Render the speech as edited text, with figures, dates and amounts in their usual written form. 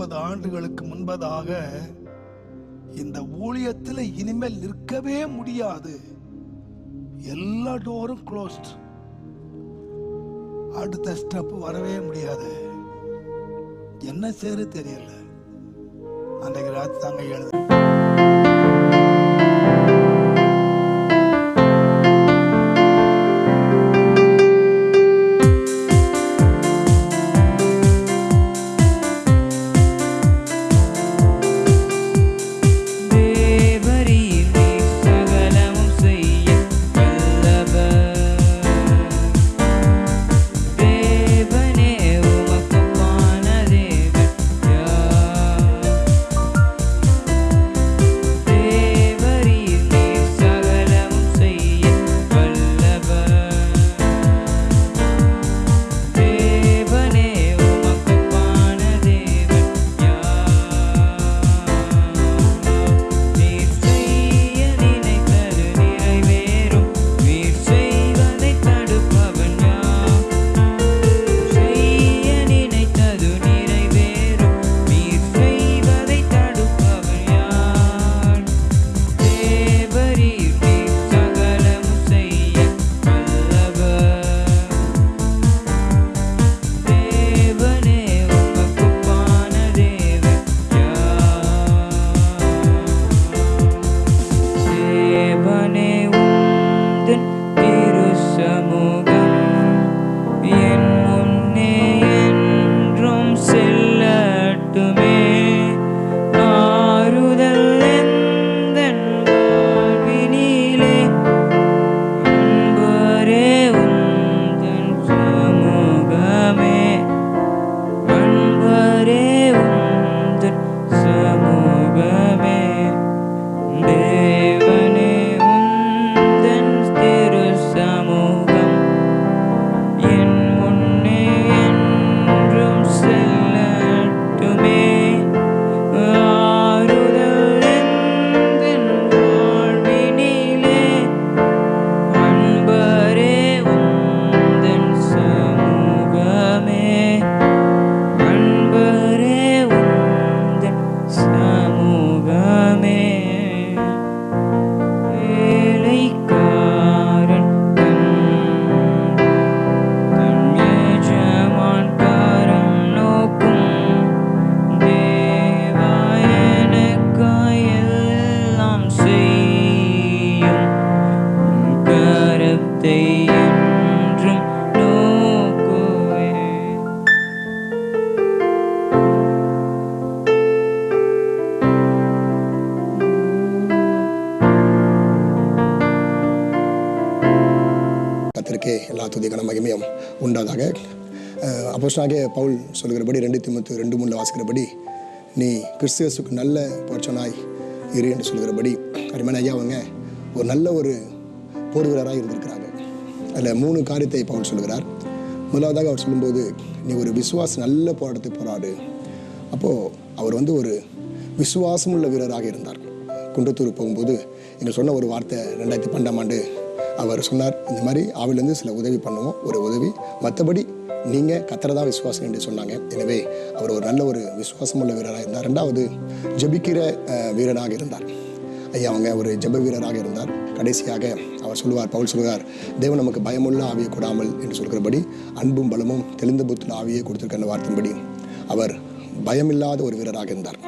20 ஆண்டுகளுக்கு முன்பதாக இந்த ஊழியத்தில் இனிமேல் நிற்கவே முடியாது, எல்லா டோரும் க்ளோஸ்ட், அடுத்த ஸ்டெப் வரவே முடியாது, என்ன செய்ய தெரியல. அன்றைக்கு ராத்திரி தாங்க எழுது எல்லா துதிக்கான மகிமையும் உண்டாதாக. அப்போஸ்தலனாகிய பவுல் சொல்கிறபடி 2 தீமோத்தேயு 2:3 வாசிக்கிறபடி, நீ கிறிஸ்துவுக்கு நல்ல போர்ச்சனாய் இரு என்று சொல்கிறபடி அருமையான ஐயா அவங்க ஒரு நல்ல ஒரு போர் வீரராக இருந்திருக்கிறாங்க. அதில் 3 காரியத்தை பவுல் சொல்கிறார். முதலாவதாக அவர் சொல்லும்போது, நீ ஒரு நல்ல போராட்டத்தை போராடு. அப்போது அவர் ஒரு விசுவாசமுள்ள வீரராக இருந்தார். குன்றத்தூர் போகும்போது எங்கள் சொன்ன ஒரு வார்த்தை 2012ஆம் ஆண்டு அவர் சொன்னார், இந்த மாதிரி ஆவிலேருந்து சில உதவி பண்ணுவோம், ஒரு உதவி, மற்றபடி நீங்கள் கத்தரதான் விசுவாசம் என்று சொன்னாங்க. எனவே அவர் ஒரு நல்ல ஒரு விசுவாசமுள்ள வீரராக இருந்தார். 2வது ஜெபிக்கிற வீரராக இருந்தார். ஐயா அவங்க ஒரு ஜெப வீரராக இருந்தார். கடைசியாக அவர் சொல்லுவார், பவுல் சொல்லுவார், தேவன் நமக்கு பயமுள்ள ஆவியை கொடாமல் என்று சொல்கிறபடி அன்பும் பலமும் தெளிந்த புத்திர ஆவியை கொடுத்திருக்கிற வார்த்தையின்படி அவர் பயமில்லாத ஒரு வீரராக இருந்தார்.